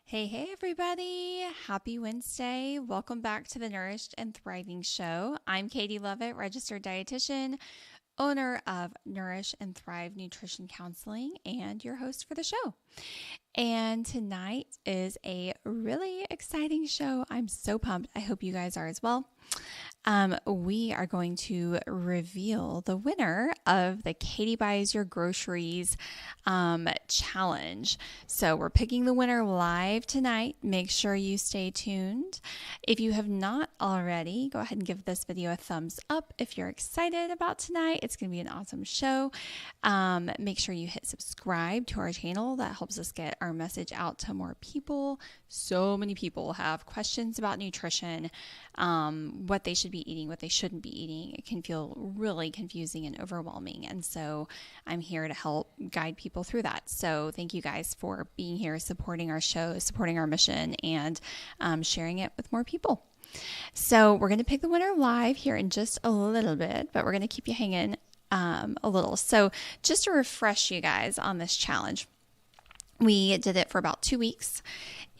Hey everybody, happy Wednesday. Welcome back to the Nourished and Thriving Show. I'm Katie Lovett, registered dietitian, owner of Nourish and Thrive Nutrition Counseling, and your host for the show. And tonight is a really exciting show. I'm so pumped. I hope you guys are as well. We are going to reveal the winner of the Katie Buys Your Groceries challenge. So we're picking the winner live tonight. Make sure you stay tuned. If you have not already, go ahead and give this video a thumbs up if you're excited about tonight. It's going to be an awesome show. Make sure you hit subscribe to our channel. That helps us get our message out to more people. So many people have questions about nutrition, what they should be eating, what they shouldn't be eating. It can feel really confusing and overwhelming. And so I'm here to help guide people through that. So thank you guys for being here, supporting our show, supporting our mission, and sharing it with more people. So we're going to pick the winner live here in just a little bit, but we're going to keep you hanging a little. So just to refresh you guys on this challenge, we did it for about 2 weeks,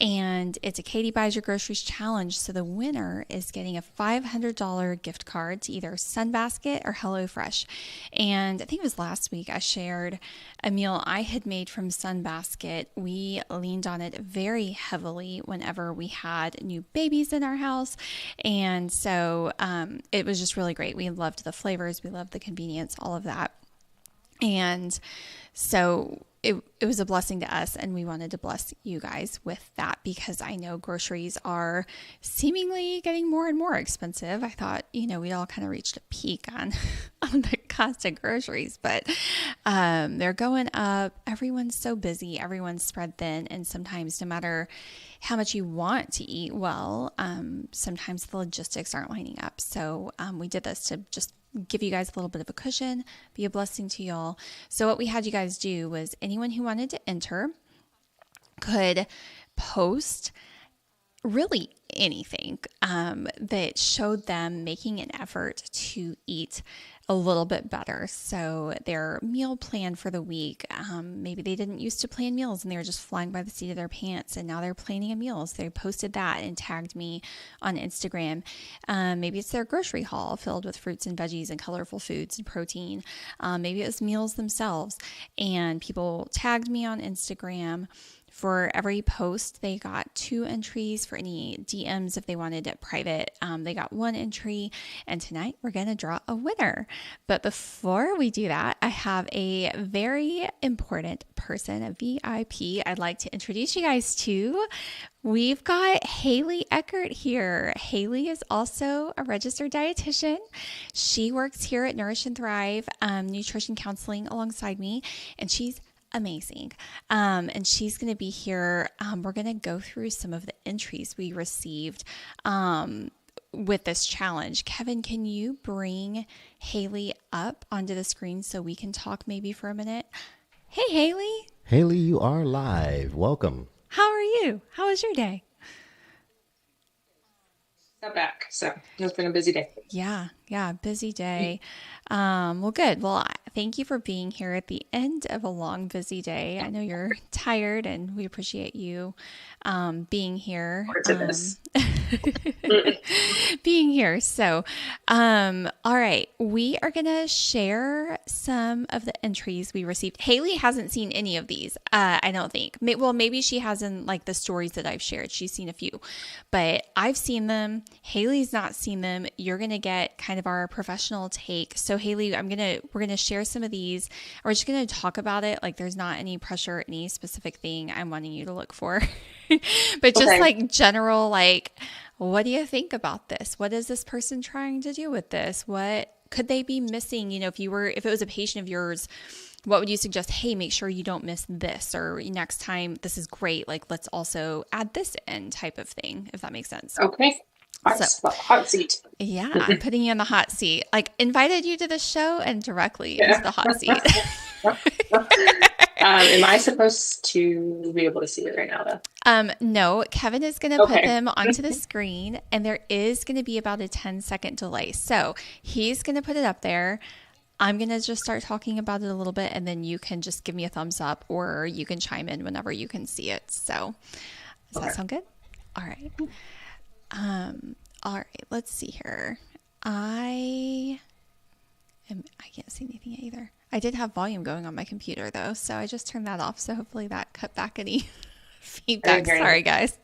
and it's a Katie Buys Your Groceries challenge. So the winner is getting a $500 gift card to either Sunbasket or HelloFresh. And I think it was last week I shared a meal I had made from Sunbasket. We leaned on it very heavily whenever we had new babies in our house. And so it was just really great. We loved the flavors. We loved the convenience, all of that. And so it was a blessing to us, and we wanted to bless you guys with that because I know groceries are seemingly getting more and more expensive. I thought, we'd all kind of reached a peak on the cost of groceries, but they're going up. Everyone's so busy. Everyone's spread thin, and sometimes no matter how much you want to eat well, sometimes the logistics aren't lining up. So we did this to just give you guys a little bit of a cushion, be a blessing to y'all. So what we had you guys do was anyone who wanted to enter could post really anything that showed them making an effort to eat a little bit better. So their meal plan for the week, maybe they didn't used to plan meals and they were just flying by the seat of their pants, and now they're planning a meal. So they posted that and tagged me on Instagram. Maybe it's their grocery haul filled with fruits and veggies and colorful foods and protein. Maybe it was meals themselves, and people tagged me on Instagram, For every post, they got 2 entries. For any DMs, if they wanted it private, they got 1 entry. And tonight we're going to draw a winner. But before we do that, I have a very important person, a VIP, I'd like to introduce you guys to. We've got Haley Eckert here. Haley is also a registered dietitian. She works here at Nourish and Thrive, nutrition counseling alongside me, and she's amazing. And she's going to be here. We're going to go through some of the entries we received with this challenge. Kevin, can you bring Haley up onto the screen so we can talk maybe for a minute? Hey, Haley. Haley, you are live. Welcome. How are you? How was your day? Got back, so it's been a busy day. Yeah, busy day. Well, good. Well, thank you for being here at the end of a long, busy day. I know you're tired, and we appreciate you being here. Being here. So, all right, we are going to share some of the entries we received. Haley hasn't seen any of these, I don't think. Well, maybe she hasn't, like the stories that I've shared. She's seen a few, but I've seen them. Haley's not seen them. You're going to get kind of our professional take. So Haley, we're going to share some of these. We're just going to talk about it. Like there's not any pressure, any specific thing I'm wanting you to look for, but just like general, like, what do you think about this? What is this person trying to do with this? What could they be missing? You know, if it was a patient of yours, what would you suggest? Hey, make sure you don't miss this, or next time, this is great. Like, let's also add this in, type of thing, if that makes sense. Okay. Hot seat. Yeah, I'm putting you in the hot seat. Like, invited you to the show and directly into the hot seat. Am I supposed to be able to see it right now, though? No, Kevin is going to put them onto the screen, and there is going to be about a 10-second delay. So he's going to put it up there. I'm going to just start talking about it a little bit, and then you can just give me a thumbs up, or you can chime in whenever you can see it. So does that sound good? All right. All right, let's see here. I can't see anything either. I did have volume going on my computer though, so I just turned that off. So hopefully that cut back any feedback. Sorry, guys.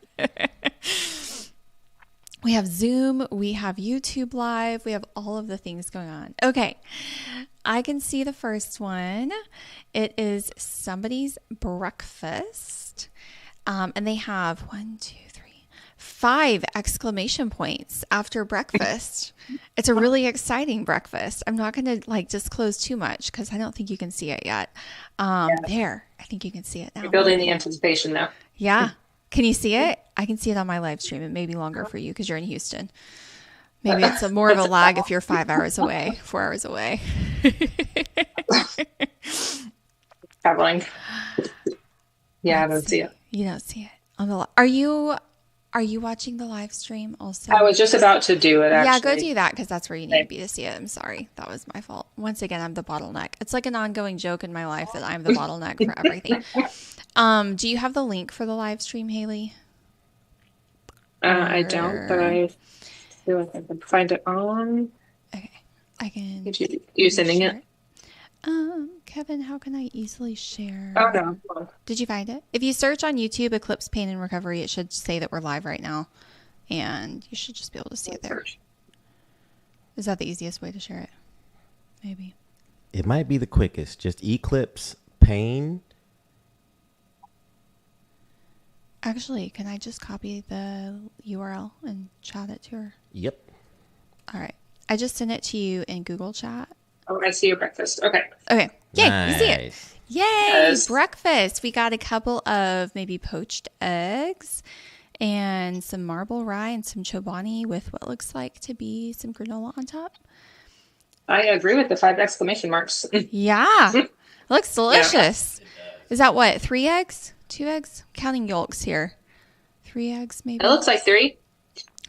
We have Zoom, we have YouTube Live, we have all of the things going on. Okay, I can see the first one. It is somebody's breakfast, and they have 5 exclamation points after breakfast. It's a really exciting breakfast. I'm not going to disclose too much because I don't think you can see it yet. There, I think you can see it now. You're building the anticipation now. Yeah. Can you see it? I can see it on my live stream. It may be longer for you because you're in Houston. Maybe it's more of a lag if you're 5 hours away, 4 hours away. Traveling. Yeah, I don't see it. You don't see it on the. Are you watching the live stream also? I was just about to do it, actually. Yeah, go do that because that's where you need to be to see it. I'm sorry. That was my fault. Once again, I'm the bottleneck. It's like an ongoing joke in my life that I'm the bottleneck for everything. Do you have the link for the live stream, Haley? I don't, but I feel like I can find it on. Okay. I can. You sending it? Kevin, how can I easily share? Oh, no. Did you find it? If you search on YouTube, Eclipse Pain and Recovery, it should say that we're live right now. And you should just be able to see it there. Is that the easiest way to share it? Maybe. It might be the quickest. Just Eclipse Pain. Actually, can I just copy the URL and chat it to her? Yep. All right. I just sent it to you in Google Chat. Oh, I see your breakfast. Okay. Okay. Yay. Nice. You see it. Yay. Yes. Breakfast. We got a couple of maybe poached eggs and some marble rye and some chobani with what looks like to be some granola on top. I agree with the 5 exclamation marks. Yeah. Looks delicious. Yeah. Is that what? 3 eggs? 2 eggs? I'm counting yolks here. 3 eggs maybe? It looks like 3.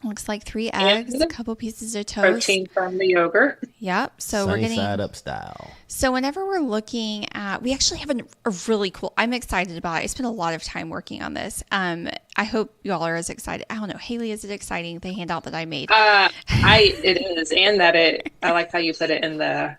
Looks like 3 eggs, a couple pieces of toast. Protein from the yogurt. Yep. So Sunny we're getting side up style. So whenever we're looking at, we actually have a really cool, I'm excited about it. I spent a lot of time working on this. I hope you all are as excited. I don't know. Haley, is it exciting? The handout that I made. It is. And that I like how you put it in the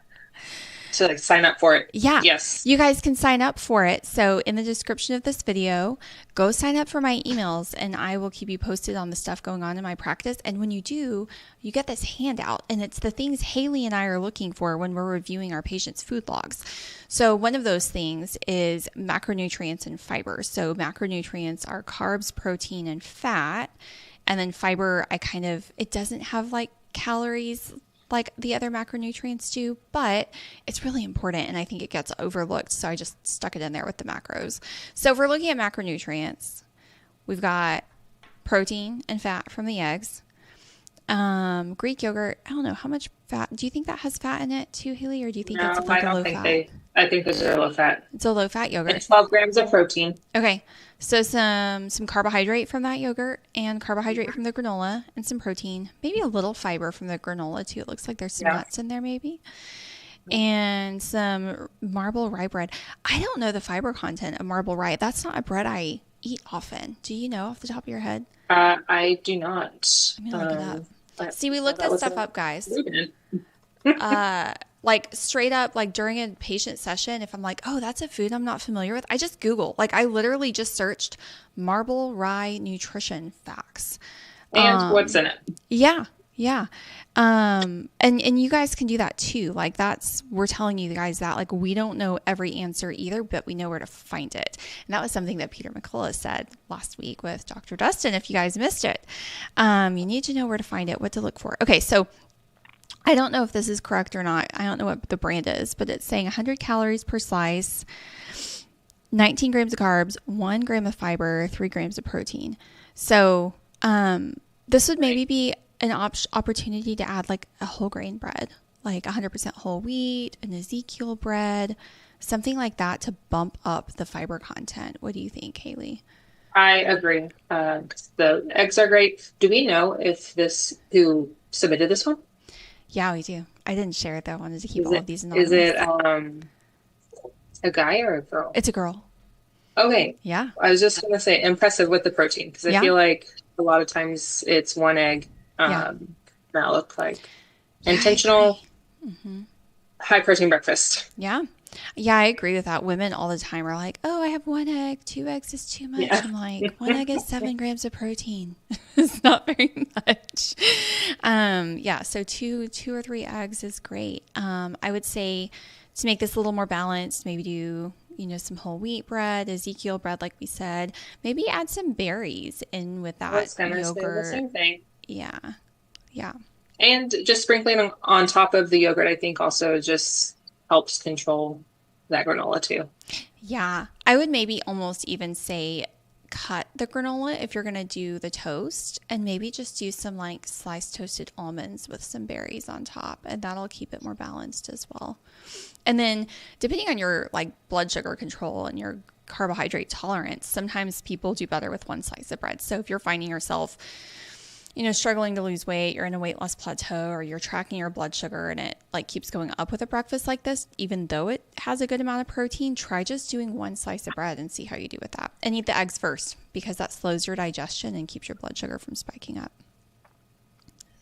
to like sign up for it. Yeah. Yes. You guys can sign up for it. So in the description of this video, go sign up for my emails and I will keep you posted on the stuff going on in my practice. And when you do, you get this handout and it's the things Haley and I are looking for when we're reviewing our patients' food logs. So one of those things is macronutrients and fiber. So macronutrients are carbs, protein, and fat. And then fiber, it doesn't have like calories like the other macronutrients do, but it's really important and I think it gets overlooked. So I just stuck it in there with the macros. So if we're looking at macronutrients, we've got protein and fat from the eggs. Greek yogurt, I don't know how much fat. Do you think that has fat in it too, Haley? Or do you think it's like a low fat? I think those are low fat. It's a low fat yogurt. It's 12 grams of protein. Okay. So some carbohydrate from that yogurt and carbohydrate from the granola and some protein, maybe a little fiber from the granola too. It looks like there's some nuts in there maybe. And some marble rye bread. I don't know the fiber content of marble rye. That's not a bread I eat often. Do you know off the top of your head? I do not. Let me look it up. See, we looked that stuff up, guys. Like straight up, like during a patient session, if I'm like, oh, that's a food I'm not familiar with, I just Google. Like I literally just searched marble rye nutrition facts. And what's in it? Yeah. Yeah. And you guys can do that too. Like we're telling you guys that like, we don't know every answer either, but we know where to find it. And that was something that Peter McCullough said last week with Dr. Dustin. If you guys missed it, you need to know where to find it, what to look for. Okay. So I don't know if this is correct or not. I don't know what the brand is, but it's saying 100 calories per slice, 19 grams of carbs, 1 gram of fiber, 3 grams of protein. So, this would maybe be an opportunity to add like a whole grain bread, like 100% whole wheat, an Ezekiel bread, something like that to bump up the fiber content. What do you think, Haley? I agree. The eggs are great. Do we know if who submitted this one? Yeah, we do. I didn't share it though. I wanted to keep all of these anonymous. Is it a guy or a girl? It's a girl. Okay. Yeah. I was just going to say impressive with the protein because I feel like a lot of times it's one egg. That look like intentional high protein breakfast. Yeah. Yeah, I agree with that. Women all the time are like, oh, I have 1 egg. 2 eggs is too much. Yeah. I'm like, 1 egg is 7 grams of protein. It's not very much. So 2 or 3 eggs is great. I would say to make this a little more balanced, maybe do, some whole wheat bread, Ezekiel bread, like we said, maybe add some berries in with that yogurt. The same thing. Yeah. Yeah. And just sprinkling on top of the yogurt, I think also just helps control that granola too. Yeah. I would maybe almost even say cut the granola if you're going to do the toast and maybe just do some like sliced toasted almonds with some berries on top and that'll keep it more balanced as well. And then depending on your like blood sugar control and your carbohydrate tolerance, sometimes people do better with 1 slice of bread. So if you're finding yourself struggling to lose weight, you're in a weight loss plateau, or you're tracking your blood sugar and it like keeps going up with a breakfast like this, even though it has a good amount of protein, try just doing 1 slice of bread and see how you do with that. And eat the eggs first because that slows your digestion and keeps your blood sugar from spiking up.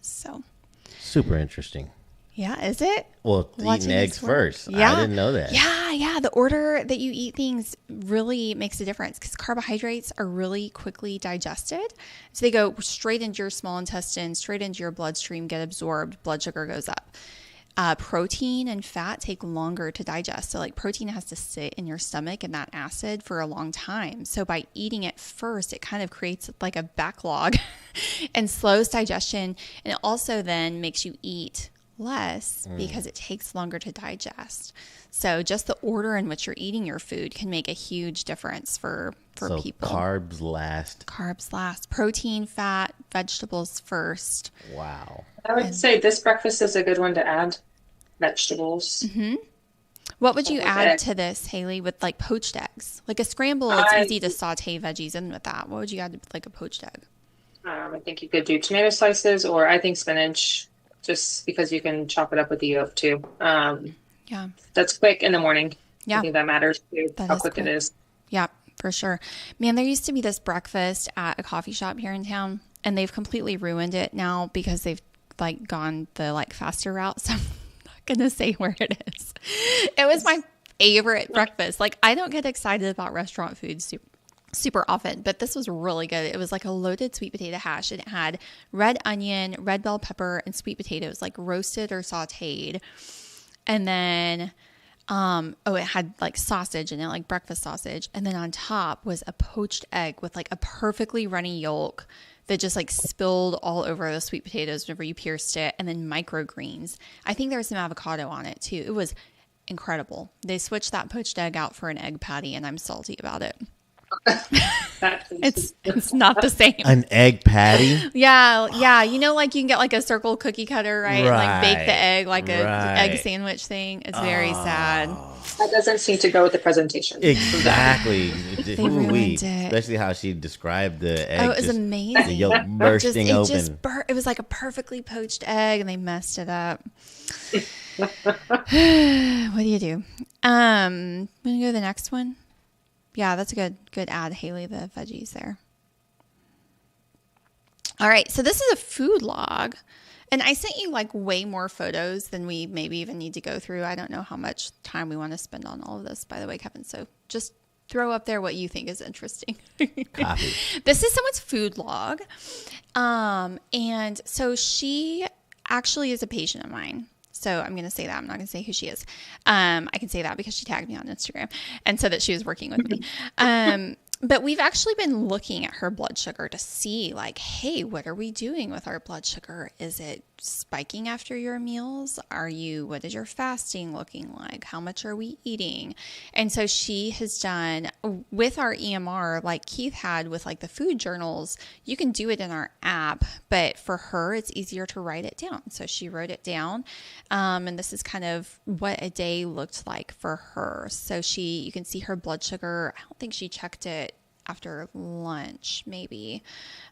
So. Super interesting. Yeah, is it? Well, eating eggs first. Yeah. I didn't know that. Yeah. The order that you eat things really makes a difference because carbohydrates are really quickly digested. So they go straight into your small intestine, straight into your bloodstream, get absorbed, blood sugar goes up. Protein and fat take longer to digest. So like protein has to sit in your stomach and that acid for a long time. So by eating it first, it kind of creates like a backlog and slows digestion. And it also then makes you eat less because it takes longer to digest. So just the order in which you're eating your food can make a huge difference for people. Carbs last. Protein, fat, vegetables first. Wow. I would say this breakfast is a good one to add vegetables. Mm-hmm. What would you add to this, Haley, with like poached eggs? Like a scramble, it's easy to saute veggies in with that. What would you add with like a poached egg? I think you could do tomato slices or I think spinach. Just because you can chop it up with the yolk too. Yeah. That's quick in the morning. Yeah. I think that matters too, how quick it is. Yeah, for sure. Man, there used to be this breakfast at a coffee shop here in town and they've completely ruined it now because they've like gone the like faster route. So I'm not going to say where it is. It was my favorite breakfast. Like, I don't get excited about restaurant food super often, but this was really good. It was like a loaded sweet potato hash, and it had red onion, red bell pepper, and sweet potatoes, like roasted or sauteed. And then, it had like sausage in it, like breakfast sausage. And then on top was a poached egg with like a perfectly runny yolk that just like spilled all over the sweet potatoes whenever you pierced it. And then microgreens. I think there was some avocado on it too. It was incredible. They switched that poached egg out for an egg patty, and I'm salty about it. It's not the same. An egg patty? Yeah. You know, like you can get like a circle cookie cutter, right? And like bake the egg like a egg sandwich thing. It's very sad. That doesn't seem to go with the presentation. Exactly. They ruined it. Especially how she described the egg. Oh, it was amazing. The yolk bursting open. It was like a perfectly poached egg, and they messed it up. What do you do? I'm gonna go to the next one. Yeah, that's a good ad, Haley, the veggies there. All right, so this is a food log, and I sent you like way more photos than we maybe even need to go through. I don't know how much time we want to spend on all of this, by the way, Kevin. So just throw up there what you think is interesting. Copy. This is someone's food log, and so she actually is a patient of mine. So I'm going to say that. I'm not going to say who she is. I can say that because she tagged me on Instagram and said that she was working with me. But we've actually been looking at her blood sugar to see like, hey, what are we doing with our blood sugar? Is it spiking after your meals? What is your fasting looking like? How much are we eating? And so she has done with our EMR, like Keith had with like the food journals, you can do it in our app, but for her, it's easier to write it down. So she wrote it down. And this is kind of what a day looked like for her. So you can see her blood sugar. I don't think she checked it after lunch, maybe.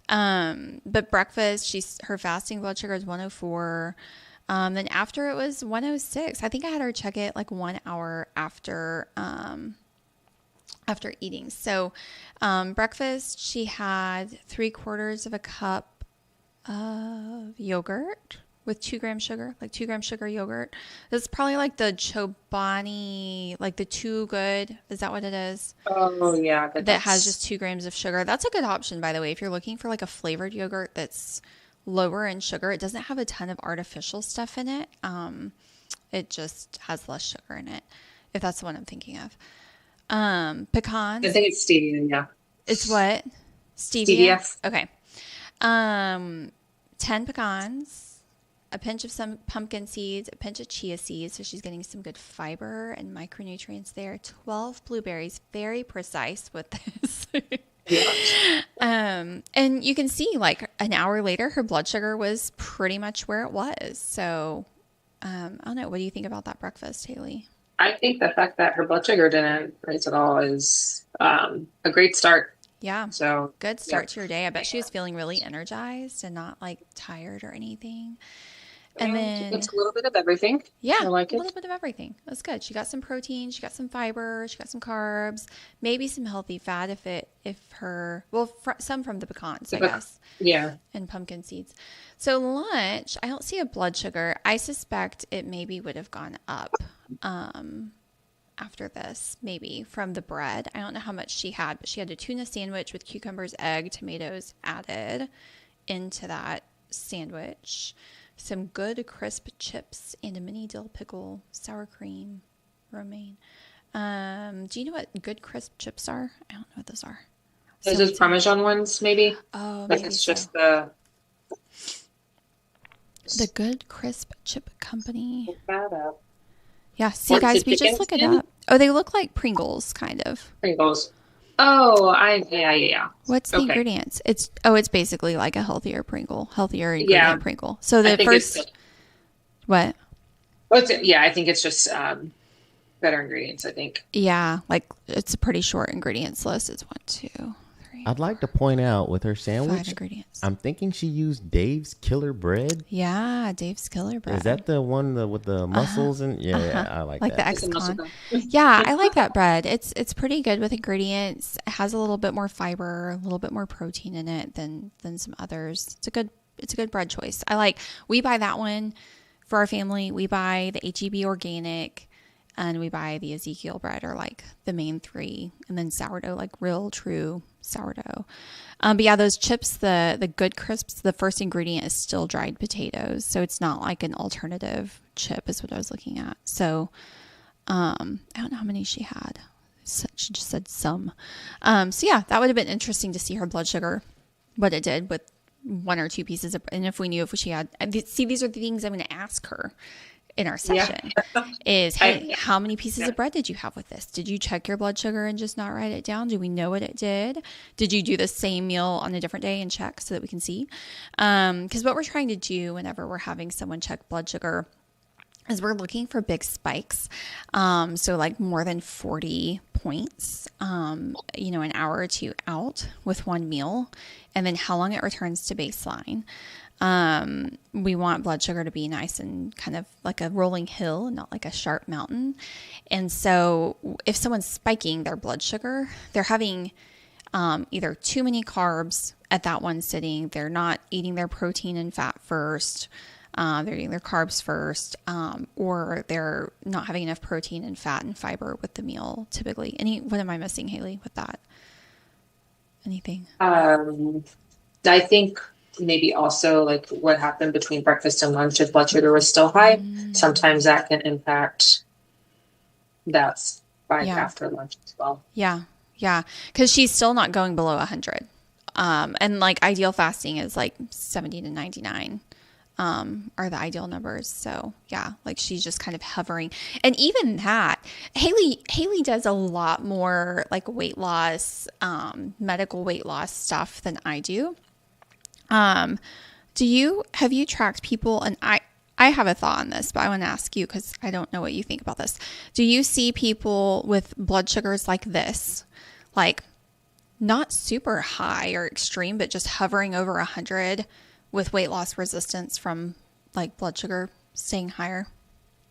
But breakfast, her fasting blood sugar is 104. Then after it was 106. I think I had her check it like 1 hour after eating. So, breakfast, she had 3/4 cup of yogurt with 2 grams sugar, like 2 grams sugar yogurt. This is probably like the Chobani, like the Too Good. Is that what it is? Oh, yeah. That has just 2 grams of sugar. That's a good option, by the way. If you're looking for like a flavored yogurt that's lower in sugar, it doesn't have a ton of artificial stuff in it. It just has less sugar in it, if that's the one I'm thinking of. Pecans. I think it's stevia, yeah. It's what? Stevia? Stevia. Okay. 10 pecans. A pinch of some pumpkin seeds, a pinch of chia seeds, so she's getting some good fiber and micronutrients there. 12 blueberries, very precise with this. And you can see like an hour later, her blood sugar was pretty much where it was. So I don't know. What do you think about that breakfast, Haley? I think the fact that her blood sugar didn't rise at all is a great start. Yeah. So good start to your day. I bet she was feeling really energized and not like tired or anything. And then it's a little bit of everything. Yeah, I like a little bit of everything. That's good. She got some protein, she got some fiber, she got some carbs, maybe some healthy fat some from the pecans, I guess. Yeah. And pumpkin seeds. So lunch, I don't see a blood sugar. I suspect it maybe would have gone up after this, maybe from the bread. I don't know how much she had, but she had a tuna sandwich with cucumbers, egg, tomatoes added into that sandwich. Some good crisp chips and a mini dill pickle, sour cream, romaine. Do you know what good crisp chips are? I don't know what those are. Those are Parmesan ones, maybe? Oh, like maybe it's so. just the Good Crisp Chip Company. Look that up. Yeah, see guys, we just look it up. Oh, they look like Pringles, kind of. Pringles. Oh, yeah. What's the ingredients? It's basically like a healthier ingredient Pringle. So the first, what? I think it's just better ingredients, I think. Yeah, like it's a pretty short ingredients list. It's 1, 2, 3. I'd like to point out with her sandwich, 5 ingredients. I'm thinking she used Dave's Killer Bread. Yeah, Dave's Killer Bread. Is that the one with the mussels and yeah, I like that. The X-Con. Yeah, I like that bread. It's pretty good with ingredients. It has a little bit more fiber, a little bit more protein in it than some others. It's a good bread choice. We buy that one for our family, we buy the HEB organic and we buy the Ezekiel bread, or like the main three, and then sourdough, like real true sourdough. But yeah, those chips, the Good Crisps, the first ingredient is still dried potatoes. So it's not like an alternative chip is what I was looking at. So I don't know how many she had. She just said some. So yeah, that would have been interesting to see her blood sugar, what it did with 1 or 2 pieces of, and if we knew if she had, see, these are the things I'm going to ask her in our session is, hey, how many pieces of bread did you have with this? Did you check your blood sugar and just not write it down? Do we know what it did? Did you do the same meal on a different day and check so that we can see? Because what we're trying to do whenever we're having someone check blood sugar is we're looking for big spikes. So like more than 40 points, an hour or 2 out with one meal, and then how long it returns to baseline. We want blood sugar to be nice and kind of like a rolling hill, not like a sharp mountain. And so if someone's spiking their blood sugar, they're having either too many carbs at that one sitting, they're not eating their protein and fat first, they're eating their carbs first, or they're not having enough protein and fat and fiber with the meal typically. What am I missing, Haley, with that? Anything? I think maybe also like what happened between breakfast and lunch, if blood sugar was still high, sometimes that can impact that spike after lunch as well. Yeah. Yeah. Cause she's still not going below 100. And like ideal fasting is like 70 to 99. Are the ideal numbers. So yeah, like she's just kind of hovering. And even that, Haley does a lot more like weight loss, medical weight loss stuff than I do. Have you tracked people? And I have a thought on this, but I want to ask you, cause I don't know what you think about this. Do you see people with blood sugars like this, like not super high or extreme, but just hovering over 100 with weight loss resistance from like blood sugar staying higher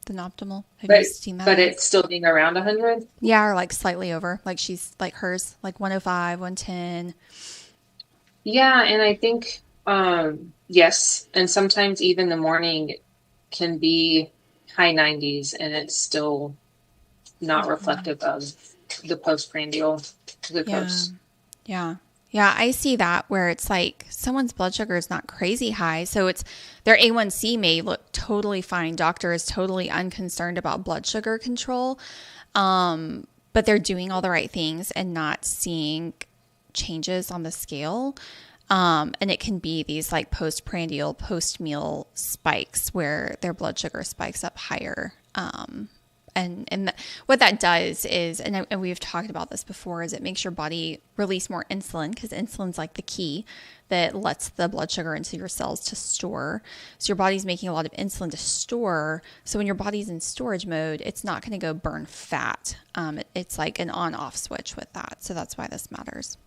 than optimal? Have you seen that? But it's still being around 100? Yeah, or like slightly over, like she's like hers, like 105, 110. Yeah, and I think, yes, and sometimes even the morning can be high 90s and it's still not reflective of the postprandial glucose. Yeah. Yeah, I see that where it's like someone's blood sugar is not crazy high. So it's their A1C may look totally fine. Doctor is totally unconcerned about blood sugar control. But they're doing all the right things and not seeing changes on the scale. And it can be these like postprandial, post-meal spikes where their blood sugar spikes up higher. And what that does is, and we've talked about this before, is it makes your body release more insulin, because insulin's like the key that lets the blood sugar into your cells to store. So your body's making a lot of insulin to store. So when your body's in storage mode, it's not going to go burn fat. It's like an on-off switch with that. So that's why this matters.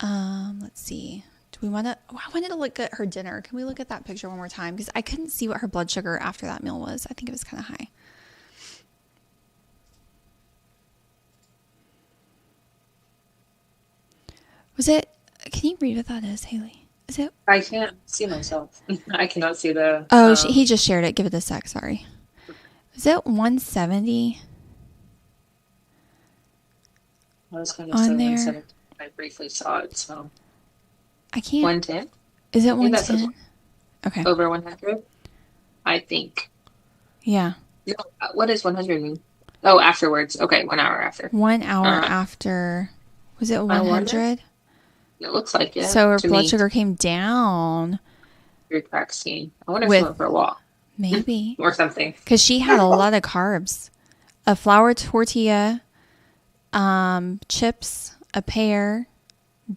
Let's see. I wanted to look at her dinner. Can we look at that picture one more time? Because I couldn't see what her blood sugar after that meal was. I think it was kind of high. Was it, can you read what that is, Haley? Is it? I can't see myself. I cannot see the. Oh, he just shared it. Give it a sec. Sorry. Is it 170? I was going to say 170. I briefly saw it, so. I can't. 110? Is it 110? Okay. Over 100? I think. Yeah. No, what does 100 mean? Oh, afterwards. Okay, 1 hour after. 1 hour after. Was it 100? It looks like it. So her blood sugar came down. Your crack scheme. I wonder if she went for a walk. Maybe. Or something. Because she had a lot of carbs. A flour tortilla, chips, a pear,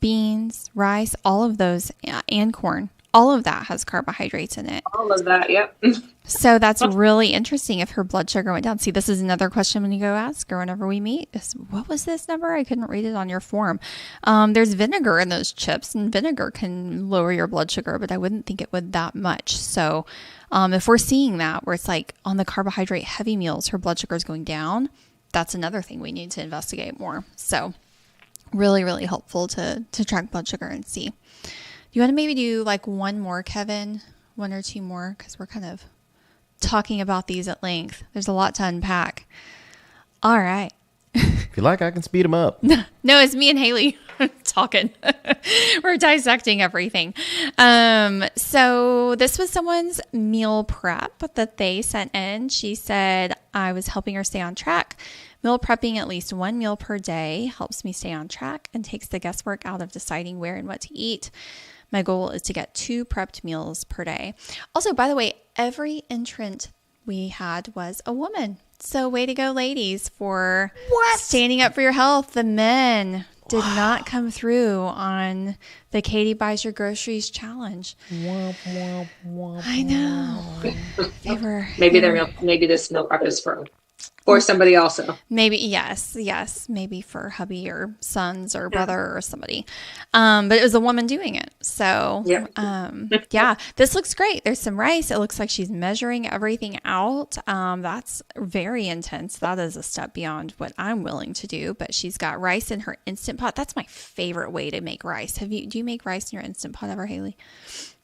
beans, rice, all of those, and corn. All of that has carbohydrates in it. All of that, yep. So that's really interesting if her blood sugar went down. See, this is another question when you go ask her whenever we meet. What was this number? I couldn't read it on your form. There's vinegar in those chips, and vinegar can lower your blood sugar, but I wouldn't think it would that much. So if we're seeing that, where it's like on the carbohydrate heavy meals, her blood sugar is going down, that's another thing we need to investigate more. So really, really helpful to track blood sugar and see. You want to maybe do like one more, Kevin? 1 or 2 more? Because we're kind of talking about these at length. There's a lot to unpack. All right. If you like, I can speed them up. No, it's me and Haley talking. We're dissecting everything. So this was someone's meal prep that they sent in. She said, I was helping her stay on track. Meal prepping at least one meal per day helps me stay on track and takes the guesswork out of deciding where and what to eat. My goal is to get 2 prepped meals per day. Also, by the way, every entrant we had was a woman. So way to go, ladies, for standing up for your health. The men did not come through on the Katie Buys Your Groceries challenge. I know. They were maybe this meal prep is for somebody also. Maybe, yes. Maybe for hubby or sons or brother or somebody. But it was a woman doing it. So, yeah, this looks great. There's some rice. It looks like she's measuring everything out. That's very intense. That is a step beyond what I'm willing to do. But she's got rice in her Instant Pot. That's my favorite way to make rice. Do you make rice in your Instant Pot ever, Haley?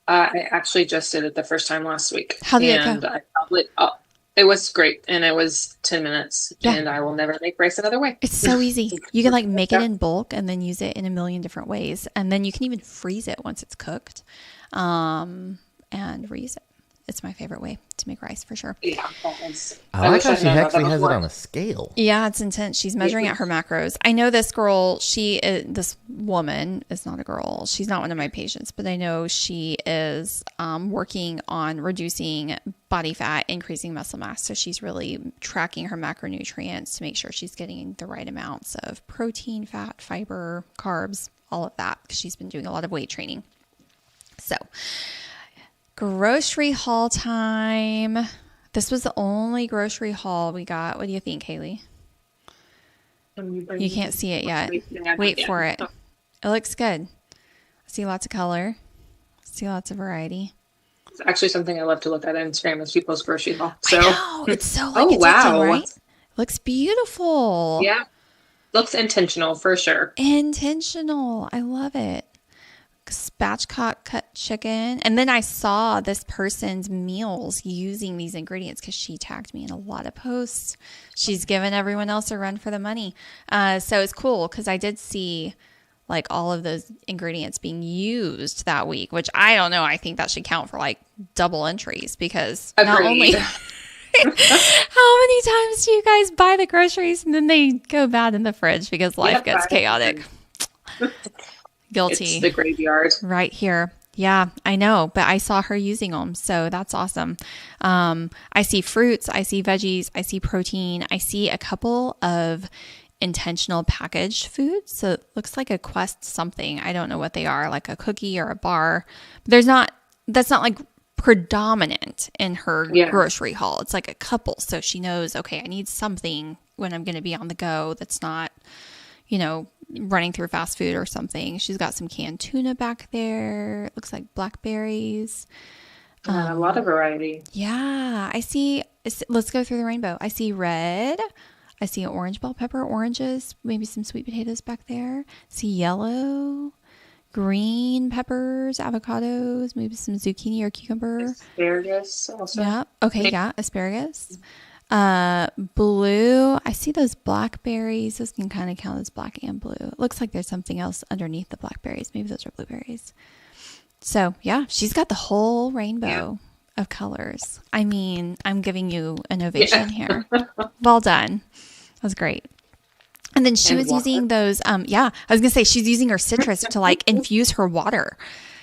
I actually just did it the first time last week. How did it go? I probably... It was great, and it was 10 minutes, and I will never make rice another way. It's so easy. You can make it in bulk and then use it in a million different ways, and then you can even freeze it once it's cooked, and reuse it. It's my favorite way to make rice for sure. Yeah, I like how she actually has it on a scale. Yeah, it's intense. She's measuring out her macros. I know this girl, this woman is not a girl. She's not one of my patients, but I know she is working on reducing body fat, increasing muscle mass. So she's really tracking her macronutrients to make sure she's getting the right amounts of protein, fat, fiber, carbs, all of that, because she's been doing a lot of weight training. So grocery haul time. This was the only grocery haul we got. What do you think, Haley? You can't see it yet. Wait for it. It looks good. I see lots of color. I see lots of variety. It's actually something I love to look at on Instagram is people's grocery haul. So I know. It's so addicting, right? It looks beautiful. Yeah. Looks intentional for sure. Intentional. I love it. Spatchcock cut chicken. And then I saw this person's meals using these ingredients because she tagged me in a lot of posts. She's given everyone else a run for the money. So it's cool because I did see like all of those ingredients being used that week, which I don't know. I think that should count for like double entries because not only how many times do you guys buy the groceries and then they go bad in the fridge because life gets chaotic? Guilty. It's the graveyard. Right here. Yeah, I know, but I saw her using them, so that's awesome. I see fruits, I see veggies, I see protein, I see a couple of intentional packaged foods. So it looks like a Quest something. I don't know what they are, like a cookie or a bar. That's not like predominant in her grocery haul. It's like a couple, so she knows, okay, I need something when I'm going to be on the go that's not, running through fast food or something. She's got some canned tuna back there. It looks like blackberries. A lot of variety. Yeah, I see. Let's go through the rainbow. I see red. I see orange bell pepper, oranges, maybe some sweet potatoes back there. See yellow, green peppers, avocados, maybe some zucchini or cucumber. Asparagus also. Yeah. Okay. Yeah. Asparagus. Blue. I see those blackberries. Those can kind of count as black and blue. It looks like there's something else underneath the blackberries. Maybe those are blueberries. So yeah, she's got the whole rainbow of colors. I mean, I'm giving you an ovation here. Well done. That was great. And then she was using those, I was gonna say she's using her citrus to like infuse her water.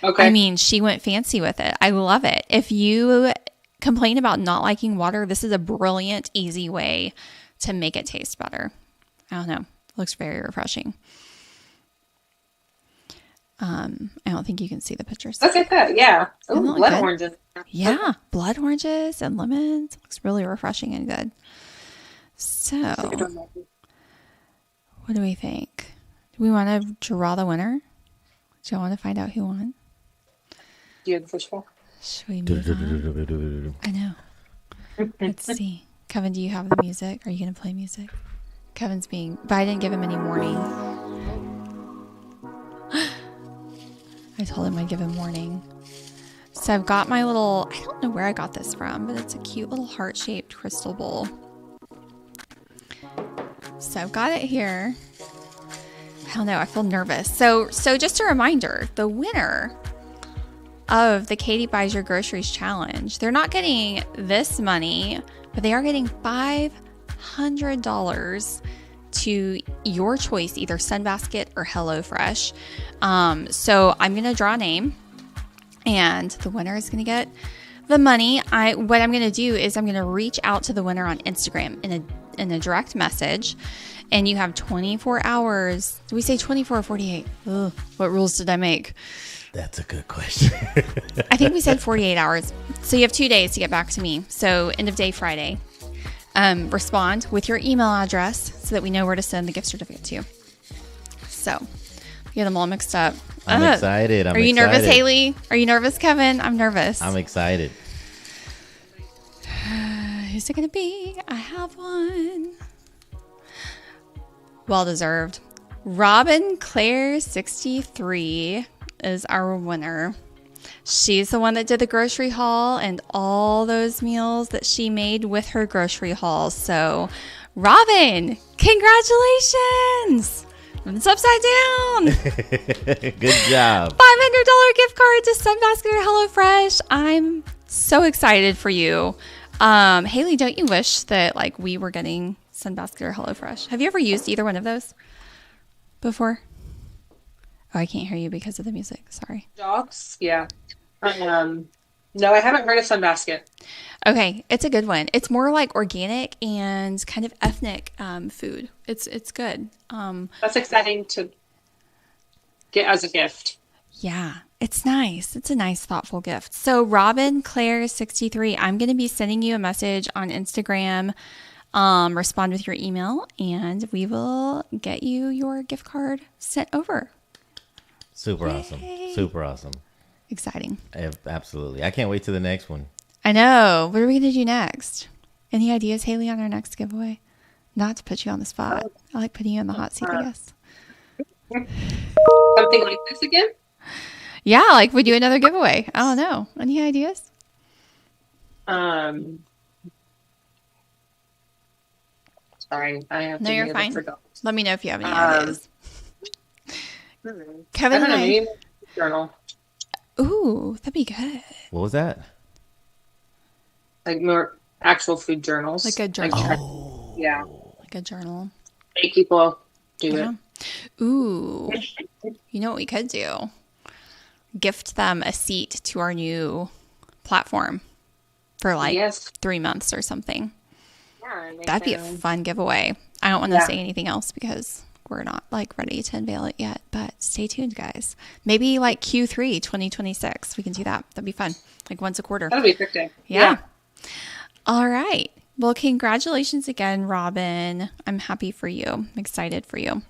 Okay. I mean, she went fancy with it. I love it. If you complain about not liking water, this is a brilliant, easy way to make it taste better. I don't know. It looks very refreshing. I don't think you can see the pictures. Look at that. Yeah. Ooh, blood oranges. Yeah. Blood oranges and lemons. It looks really refreshing and good. So, what do we think? Do we want to draw the winner? Do you want to find out who won? Do you have the first one? Should we move on? I know. Let's see. Kevin, do you have the music? Are you going to play music? Kevin's but I didn't give him any warning. I told him I'd give him warning. So I've got my little, I don't know where I got this from, but it's a cute little heart-shaped crystal bowl. So I've got it here. I don't know, I feel nervous. So just a reminder, the winner of the Katie Buys Your Groceries challenge, they're not getting this money, but they are getting $500 to your choice, either Sunbasket or HelloFresh. So I'm going to draw a name, and the winner is going to get the money. What I'm going to do is I'm going to reach out to the winner on Instagram in a direct message, and you have 24 hours. Did we say 24 or 48? Ugh, what rules did I make? That's a good question. I think we said 48 hours. So you have 2 days to get back to me. So end of day Friday. Respond with your email address so that we know where to send the gift certificate to. So get them all mixed up. I'm excited. Are you nervous, Haley? Are you nervous, Kevin? I'm nervous. I'm excited. Who's it going to be? I have one. Well deserved. Robin Claire 63 is our winner. She's the one that did the grocery haul and all those meals that she made with her grocery haul. So, Robin, congratulations! It's upside down. Good job. $500 gift card to Sunbasket or HelloFresh. I'm so excited for you. Haley, don't you wish that like we were getting Sunbasket or HelloFresh? Have you ever used either one of those before? Oh, I can't hear you because of the music. Sorry. Dogs? Yeah. No, I haven't heard of Sunbasket. Okay, it's a good one. It's more like organic and kind of ethnic food. It's good. That's exciting to get as a gift. Yeah, it's nice. It's a nice, thoughtful gift. So Robin Claire 63, I'm going to be sending you a message on Instagram. Respond with your email, and we will get you your gift card sent over. Super Yay. awesome. Super awesome. Exciting. Absolutely. I can't wait to the next one. I know. What are we going to do next? Any ideas, Haley, on our next giveaway? Not to put you on the spot. I like putting you in the hot seat, I guess. Something like this again? Yeah, like we do another giveaway. I don't know. Any ideas? Sorry, I have to. No, you're fine. For dogs. Let me know if you have any ideas. Kevin and I journal. Ooh, that'd be good. What was that? Like more actual food journals. Like a journal. Yeah. Like a journal. Make people do it. Ooh. You know what we could do? Gift them a seat to our new platform for like 3 months or something. Yeah, that'd be a fun giveaway. I don't want to say anything else because we're not like ready to unveil it yet, but stay tuned, guys. Maybe like Q3 2026. We can do that. That'd be fun. Like once a quarter. That'll be a quick day. Yeah. All right. Well, congratulations again, Robin. I'm happy for you. I'm excited for you.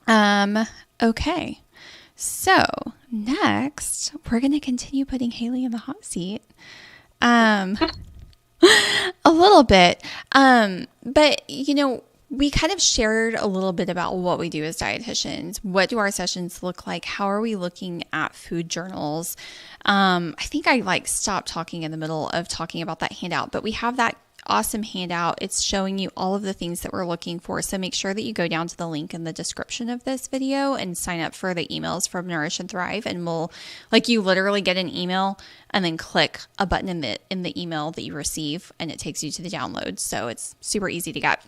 Okay. So next, we're going to continue putting Haley in the hot seat. A little bit. But you know, we kind of shared a little bit about what we do as dietitians. What do our sessions look like? How are we looking at food journals? I think I like stopped talking in the middle of talking about that handout, but we have that awesome handout. It's showing you all of the things that we're looking for. So make sure that you go down to the link in the description of this video and sign up for the emails from Nourish and Thrive. And we'll like you literally get an email and then click a button in the email that you receive and it takes you to the download. So it's super easy to get.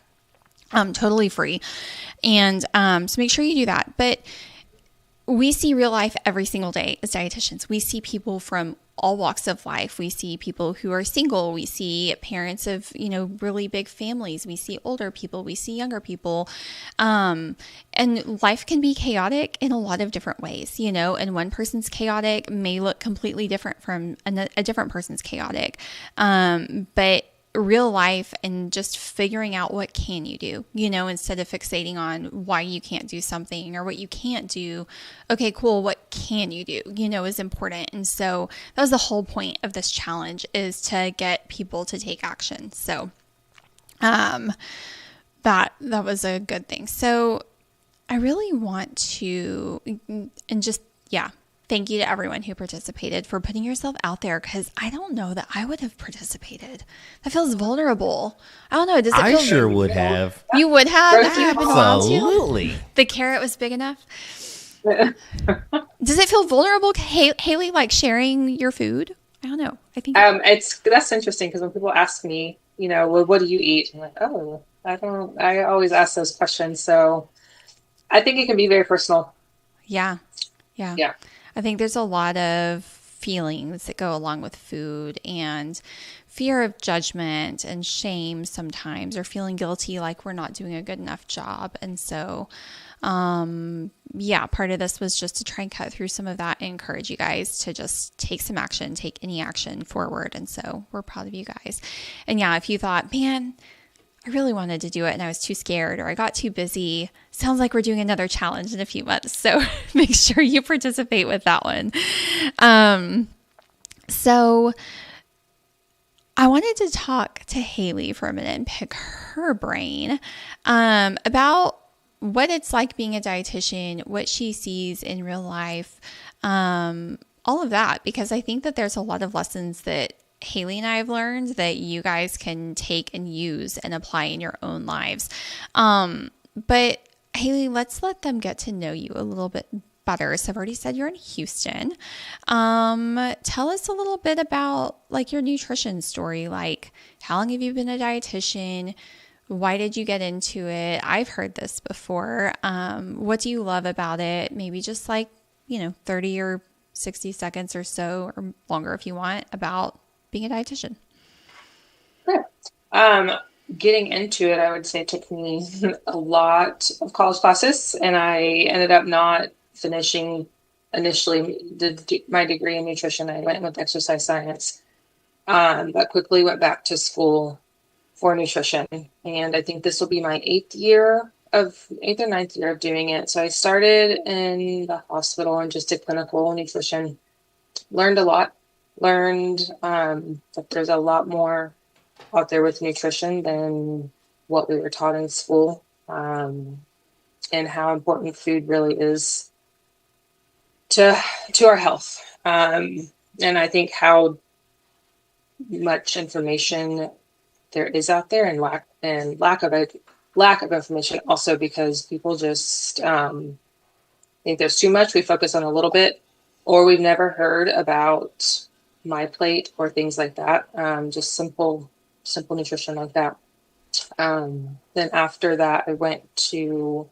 Totally free. And so make sure you do that. But we see real life every single day as dietitians. We see people from all walks of life. We see people who are single. We see parents of, you know, really big families. We see older people. We see younger people. And life can be chaotic in a lot of different ways, you know, and one person's chaotic may look completely different from a different person's chaotic. But real life and just figuring out what can you do, you know, instead of fixating on why you can't do something or what you can't do. Okay, cool. What can you do, you know, is important. And so that was the whole point of this challenge, is to get people to take action. So, that was a good thing. So I really want to, and just, thank you to everyone who participated for putting yourself out there, because I don't know that I would have participated. That feels vulnerable. I don't know. Does it I feel sure would have. You would have if you had been allowed to? Absolutely. The carrot was big enough. Does it feel vulnerable, Haley, like sharing your food? I don't know. I think that's interesting, because when people ask me, well, what do you eat? I'm like, oh, I always ask those questions. So I think it can be very personal. Yeah. I think there's a lot of feelings that go along with food, and fear of judgment and shame sometimes, or feeling guilty like we're not doing a good enough job. And so, part of this was just to try and cut through some of that and encourage you guys to just take some action, take any action forward. And so we're proud of you guys. And yeah, if you thought, man, I really wanted to do it and I was too scared, or I got too busy, sounds like we're doing another challenge in a few months. So make sure you participate with that one. So I wanted to talk to Haley for a minute and pick her brain about what it's like being a dietitian, what she sees in real life, all of that, because I think that there's a lot of lessons that Haley and I have learned that you guys can take and use and apply in your own lives. But Haley, let's let them get to know you a little bit better. So I've already said you're in Houston. Tell us a little bit about like your nutrition story. Like, how long have you been a dietitian? Why did you get into it? I've heard this before. What do you love about it? Maybe just like, 30 or 60 seconds or so, or longer if you want, about being a dietitian. Sure. Getting into it, I would say, took me a lot of college classes, and I ended up not finishing initially my degree in nutrition. I went with exercise science, but quickly went back to school for nutrition. And I think this will be my eighth or ninth year of doing it. So I started in the hospital and just did clinical nutrition. Learned a lot. Learned that there's a lot more out there with nutrition than what we were taught in school, and how important food really is to our health. And I think how much information there is out there, and lack of information also, because people just think there's too much. We focus on a little bit, or we've never heard about My Plate or things like that. Just simple nutrition like that. Then after that, I went to,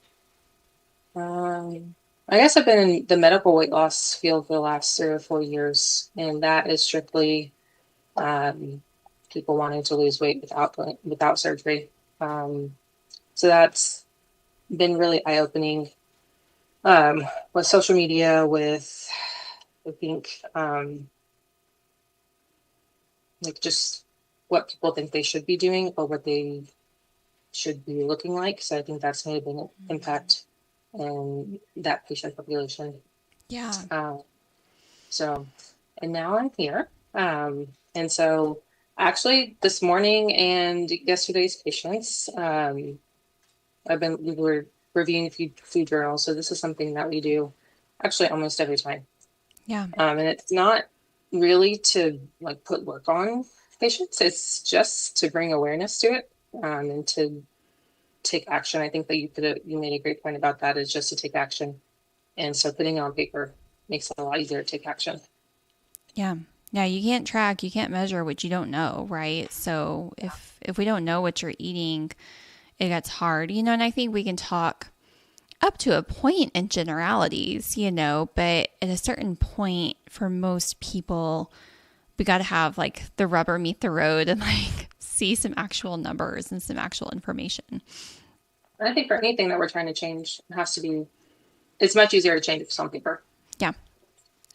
I guess I've been in the medical weight loss field for the last 3 or 4 years, and that is strictly people wanting to lose weight without surgery. So that's been really eye-opening, with social media, with, I think, like just what people think they should be doing or what they should be looking like. So I think that's made a big impact in that patient population. Yeah. And now I'm here. And so actually this morning and yesterday's patients, we were reviewing food journals. So this is something that we do actually almost every time. Yeah. And it's not really to like put work on patients. It's just to bring awareness to it, and to take action. I think that you made a great point about that, is just to take action. And so putting it on paper makes it a lot easier to take action. Yeah. Yeah. You can't track, you can't measure what you don't know. Right. So if we don't know what you're eating, it gets hard, and I think we can talk up to a point in generalities, but at a certain point for most people, we got to have like the rubber meet the road and like see some actual numbers and some actual information. I think for anything that we're trying to change, it's much easier to change if it's on paper. Yeah,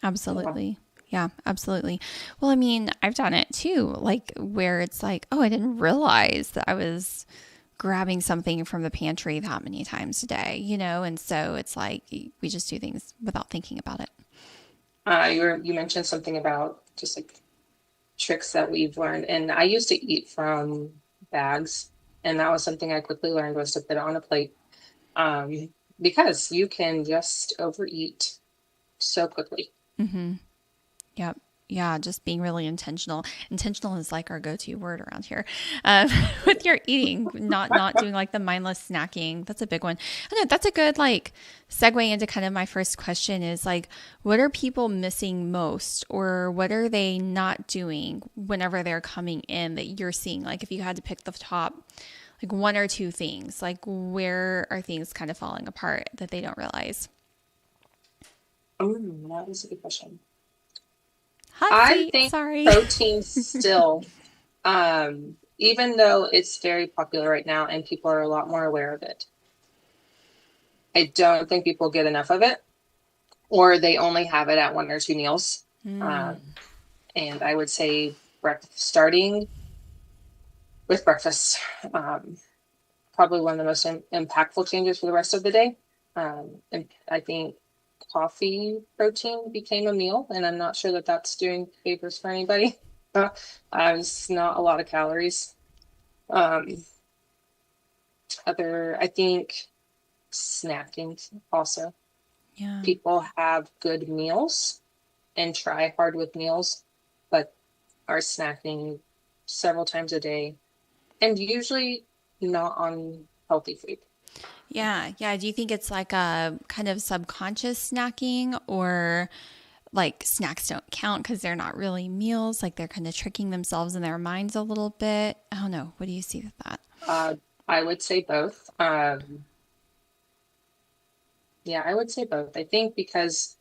absolutely. Yeah, absolutely. Well, I mean, I've done it too, like where it's like, oh, I didn't realize that I was grabbing something from the pantry that many times a day, and so it's like we just do things without thinking about it. You mentioned something about just like tricks that we've learned, and I used to eat from bags, and that was something I quickly learned, was to put it on a plate, because you can just overeat so quickly. Yep. Yeah, just being really intentional. Intentional is like our go-to word around here with your eating, not doing like the mindless snacking. That's a big one. I know that's a good like segue into kind of my first question is like, what are people missing most, or what are they not doing whenever they're coming in that you're seeing? Like, if you had to pick the top, like one or two things, like where are things kind of falling apart that they don't realize? That was a good question. Hot I seat. think Sorry. protein still, even though it's very popular right now and people are a lot more aware of it, I don't think people get enough of it, or they only have it at one or two meals. And I would say starting with breakfast, probably one of the most impactful changes for the rest of the day. And I think coffee protein became a meal, and I'm not sure that that's doing favors for anybody. It's not a lot of calories. I think snacking also. Yeah. People have good meals and try hard with meals, but are snacking several times a day and usually not on healthy food. Yeah. Yeah. Do you think it's like a kind of subconscious snacking, or like snacks don't count because they're not really meals? Like they're kind of tricking themselves in their minds a little bit. I don't know. What do you see with that? I would say both. Yeah, I would say both. I think because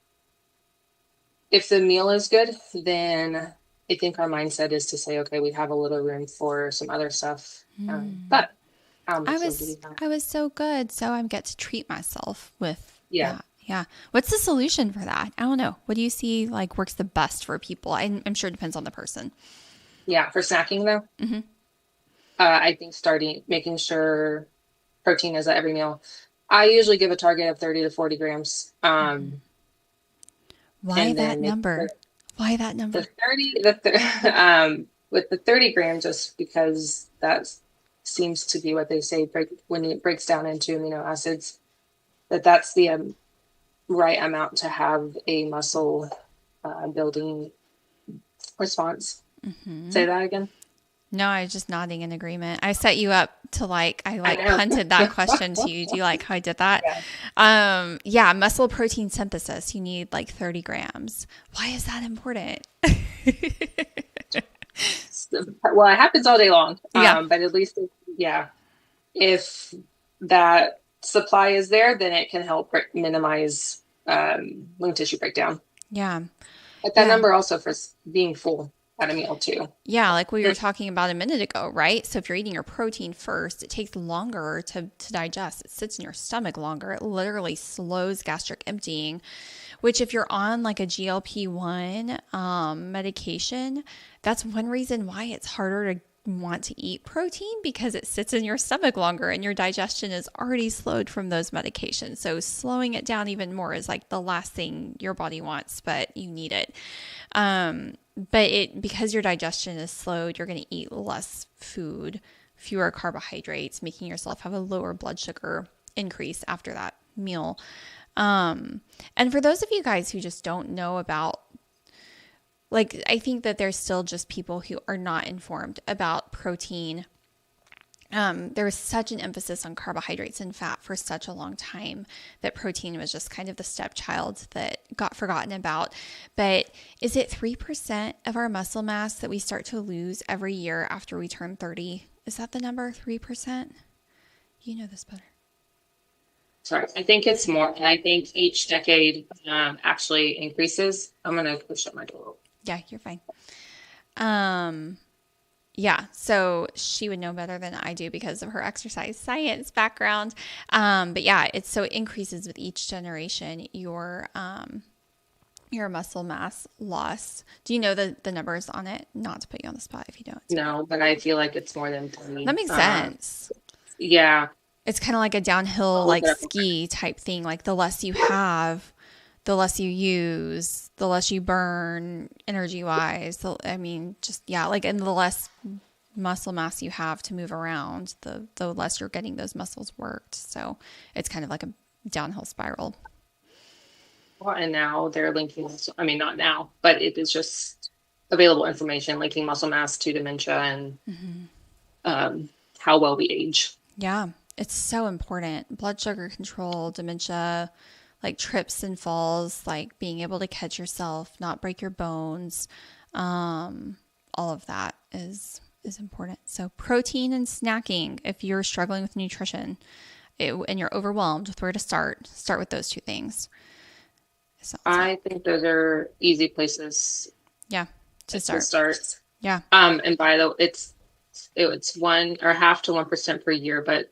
if the meal is good, then I think our mindset is to say, okay, we have a little room for some other stuff. But how much room do we have? I was so good, so I get to treat myself with Yeah. that. Yeah. What's the solution for that? I don't know. What do you see like works the best for people? I'm sure it depends on the person. Yeah, for snacking though, I think making sure protein is at every meal. I usually give a target of 30 to 40 grams. Why that number? Why that number? With the 30 grams, just because that seems to be what they say when it breaks down into amino acids, that's the right amount to have a muscle building response. Say that again. No, I was just nodding in agreement. I set you up to I punted that question to you. Do you like how I did that? Yeah. Muscle protein synthesis. You need like 30 grams. Why is that important? Well, it happens all day long. Yeah. But at least, if that supply is there, then it can help minimize lung tissue breakdown. Yeah. But that number also for being full at a meal too. Yeah, like we were talking about a minute ago, right? So if you're eating your protein first, it takes longer to digest. It sits in your stomach longer. It literally slows gastric emptying, which if you're on like a GLP-1 medication, that's one reason why it's harder to want to eat protein, because it sits in your stomach longer and your digestion is already slowed from those medications. So slowing it down even more is like the last thing your body wants, but you need it. But because your digestion is slowed, you're going to eat less food, fewer carbohydrates, making yourself have a lower blood sugar increase after that meal. And for those of you guys who just don't know about, like, I think that there's still just people who are not informed about protein. There was such an emphasis on carbohydrates and fat for such a long time that protein was just kind of the stepchild that got forgotten about. But is it 3% of our muscle mass that we start to lose every year after we turn 30? Is that the number, 3%? You know this better. Sorry, I think it's more. And I think each decade actually increases. I'm going to push up my door. Yeah, you're fine. Yeah, so she would know better than I do because of her exercise science background. But yeah, it increases with each generation, your muscle mass loss. Do you know the numbers on it? Not to put you on the spot if you don't. No, but I feel like it's more than 3. That makes sense. Yeah. It's kind of like a downhill ski type thing. Like the less you have, the less you use, the less you burn energy wise. And the less muscle mass you have to move around, the less you're getting those muscles worked. So it's kind of like a downhill spiral. and now they're linking, I mean, not now, but it is just available information linking muscle mass to dementia and how well we age. Yeah, it's so important. Blood sugar control, dementia, like trips and falls, like being able to catch yourself, not break your bones. All of that is important. So protein and snacking, if you're struggling with nutrition and you're overwhelmed with where to start with those two things. So, I think those are easy places. Yeah, to start. Yeah. And by the it's 1 or half to 1% per year, but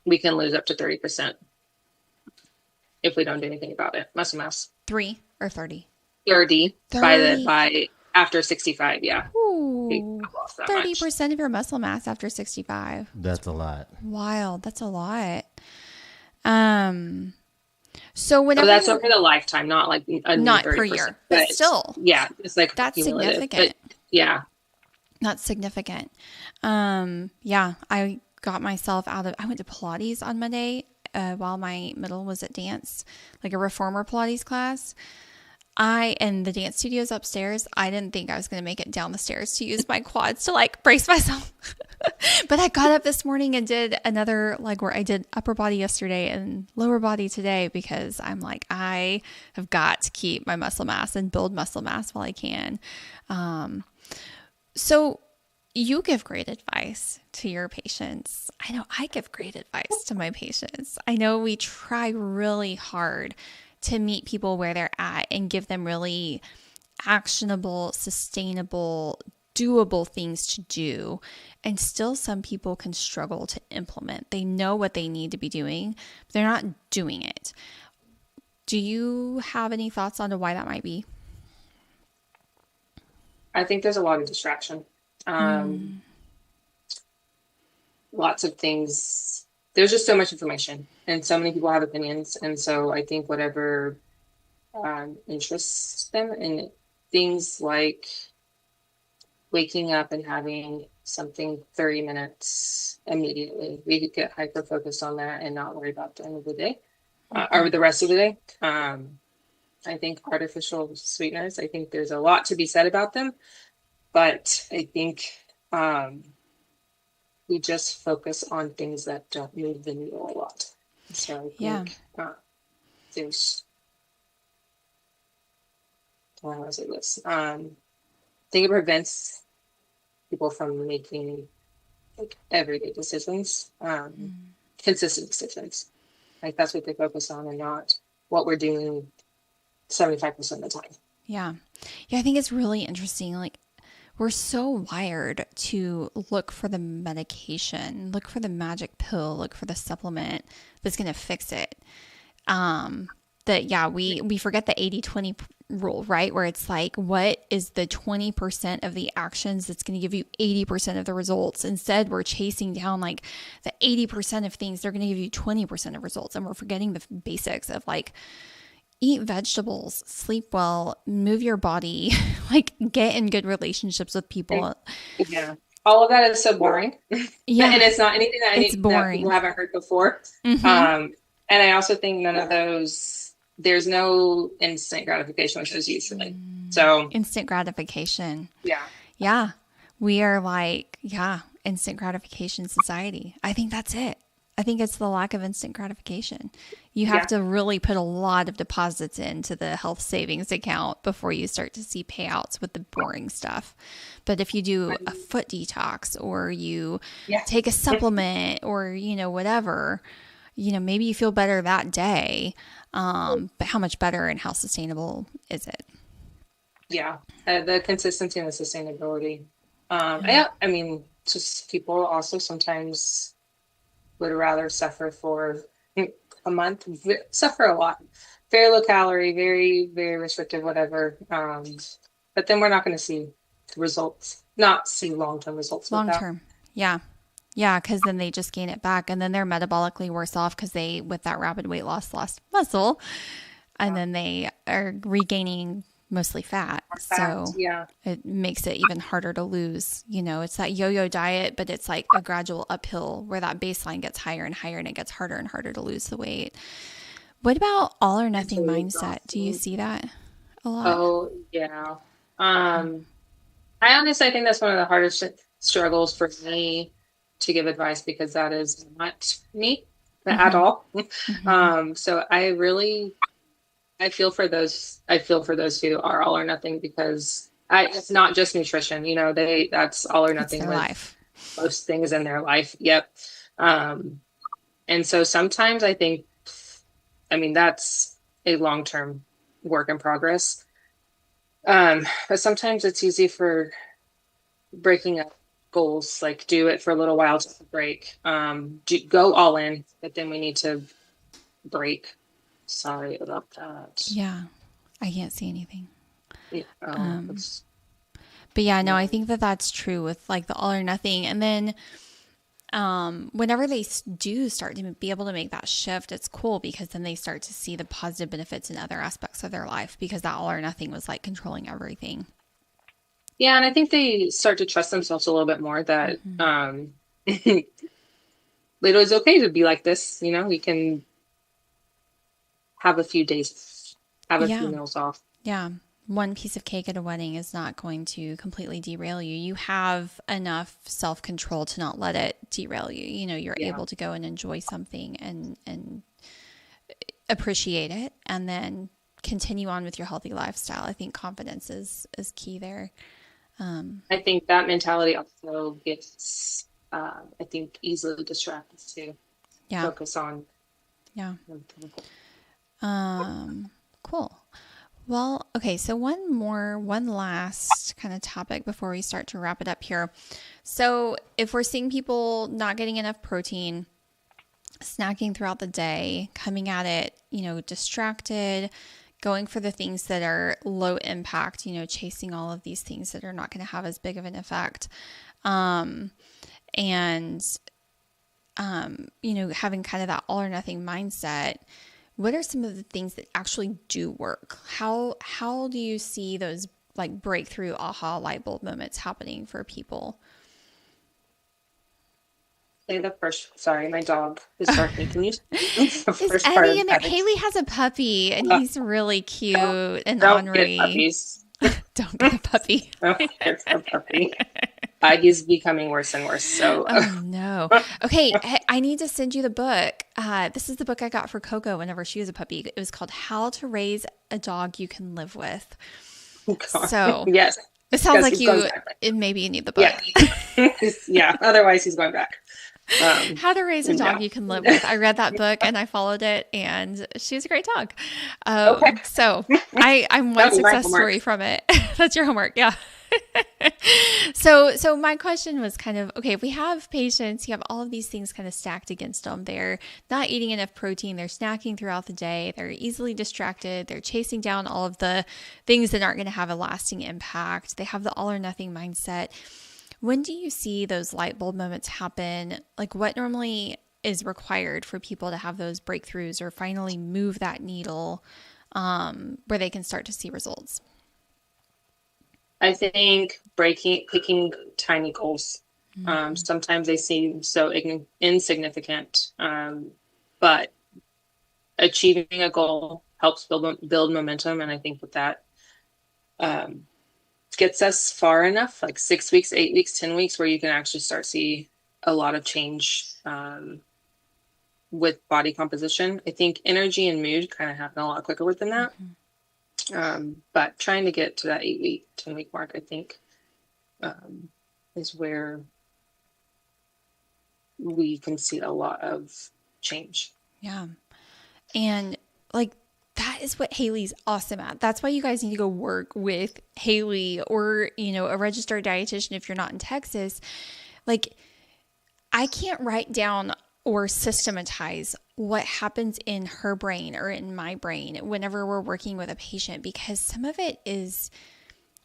we can lose up to 30% if we don't do anything about it. Muscle mass. 3 or 30. 30 by after 65. Yeah. Ooh, 30% of your muscle mass after 65. That's a lot. Wild. That's a lot. So whenever that's over the lifetime, not like not per year, but still, yeah, it's like that's significant. Yeah, that's significant. Yeah, I got myself I went to Pilates on Monday while my middle was at dance, like a reformer Pilates class. And the dance studio's upstairs. I didn't think I was going to make it down the stairs to use my quads to like brace myself. But I got up this morning and did another leg work. I did upper body yesterday and lower body today because I'm like, I have got to keep my muscle mass and build muscle mass while I can. So you give great advice to your patients. I know I give great advice to my patients. I know we try really hard to meet people where they're at and give them really actionable, sustainable, doable things to do. And still some people can struggle to implement. They know what they need to be doing, but they're not doing it. Do you have any thoughts on why that might be? I think there's a lot of distraction. Lots of things. There's just so much information and so many people have opinions. And so I think whatever interests them in things like waking up and having something 30 minutes immediately, we could get hyper focused on that and not worry about the end of the day or the rest of the day. I think artificial sweeteners, I think there's a lot to be said about them, but I think we just focus on things that don't move the needle a lot. So I think there's, how do I say this? I think it prevents people from making like everyday decisions, consistent decisions. Like that's what they focus on and not what we're doing 75% of the time. Yeah. Yeah. I think it's really interesting. Like we're so wired to look for the medication, look for the magic pill, look for the supplement that's going to fix it. We forget the 80-20 rule, right? Where it's like, what is the 20% of the actions that's going to give you 80% of the results? Instead, we're chasing down like the 80% of things that are going to give you 20% of results. And we're forgetting the basics of like, eat vegetables, sleep well, move your body, like get in good relationships with people. Yeah. All of that is so boring. Yeah. And it's not anything that boring. That people haven't heard before. Mm-hmm. And I also think none of those, there's no instant gratification, which is usually. So instant gratification. Yeah. Yeah. We are like, instant gratification society. I think that's it. I think it's the lack of instant gratification. You have to really put a lot of deposits into the health savings account before you start to see payouts with the boring stuff. But if you do a foot detox or you take a supplement or, whatever, maybe you feel better that day. But how much better and how sustainable is it? Yeah. The consistency and the sustainability. Just people also sometimes would rather suffer for a month, suffer a lot, very low calorie, very, very restrictive, whatever. But then we're not going to see results, not see long-term results. Long-term. Yeah. Yeah. Cause then they just gain it back and then they're metabolically worse off because they, with that rapid weight loss, lost muscle and then they are regaining mostly fat. So it makes it even harder to lose. It's that yo-yo diet, but it's like a gradual uphill where that baseline gets higher and higher and it gets harder and harder to lose the weight. What about all or nothing mentally mindset? Do you exhausting. see that a lot? Oh, yeah. I honestly think that's one of the hardest struggles for me to give advice because that is not me at Mm-hmm. all. Mm-hmm. So I feel for those who are all or nothing because it's not just nutrition, that's all or It's nothing their with life. most things in their life. Yep. Um, and so sometimes I mean, that's a long-term work in progress. But sometimes it's easy for breaking up goals, like do it for a little while, take a break, go all in, but then we need to break. Sorry about that. Yeah. I can't see anything. Yeah, oh, Um, that's but yeah, no, I annoying. think that that's true with like the all or nothing. And then whenever they do start to be able to make that shift, it's cool because then they start to see the positive benefits in other aspects of their life because that all or nothing was like controlling everything. Yeah, and I think they start to trust themselves a little bit more that Mm-hmm. it is okay to be like this. We can have a few days, have a few Yeah. meals off. Yeah. One piece of cake at a wedding is not going to completely derail you. You have enough self control to not let it derail you. You're Yeah, able to go and enjoy something and appreciate it and then continue on with your healthy lifestyle. I think confidence is key there. I think that mentality also gets, I think, easily distracted to Yeah. focus on. Yeah. Cool. Well, okay, so one last kind of topic before we start to wrap it up here. So, if we're seeing people not getting enough protein, snacking throughout the day, coming at it, distracted, going for the things that are low impact, chasing all of these things that are not going to have as big of an effect. And, having kind of that all or nothing mindset, what are some of the things that actually do work? How do you see those like breakthrough aha light bulb moments happening for people? Say the first. Sorry, my dog is barking. Can you say the Is first part Eddie of in there? that? Haley has a puppy and Uh, he's really don't cute and don't get ornery. puppies. Don't get a puppy. Don't get a puppy. He's becoming worse and worse. So, Oh no. Okay, I need to send you the book. This is the book I got for Coco whenever she was a puppy. It was called How to Raise a Dog You Can Live With. God. So Yes, it sounds because like he's going back. maybe you need the book. Yeah, yeah. Otherwise, he's going back. How to Raise a Yeah. Dog You Can Live With. I read that book and I followed it, and she was a great dog. Okay. So I'm one That'll be my success homework. story from it. That's your homework, yeah. So my question was kind of, okay, if we have patients, you have all of these things kind of stacked against them. They're not eating enough protein. They're snacking throughout the day. They're easily distracted. They're chasing down all of the things that aren't going to have a lasting impact. They have the all or nothing mindset. When do you see those light bulb moments happen? Like what normally is required for people to have those breakthroughs or finally move that needle where they can start to see results? I think picking tiny goals. Sometimes they seem so insignificant, but achieving a goal helps build momentum, and I think that um, gets us far enough, like 6 weeks, 8 weeks, 10 weeks, where you can actually start see a lot of change with body composition. I think energy and mood kind of happen a lot quicker within that. But trying to get to that 8 week, 10 week mark, I think, is where we can see a lot of change. Yeah. And like that is what Haley's awesome at. That's why you guys need to go work with Haley or, a registered dietitian if you're not in Texas. Like I can't write down or systematize what happens in her brain or in my brain whenever we're working with a patient because some of it is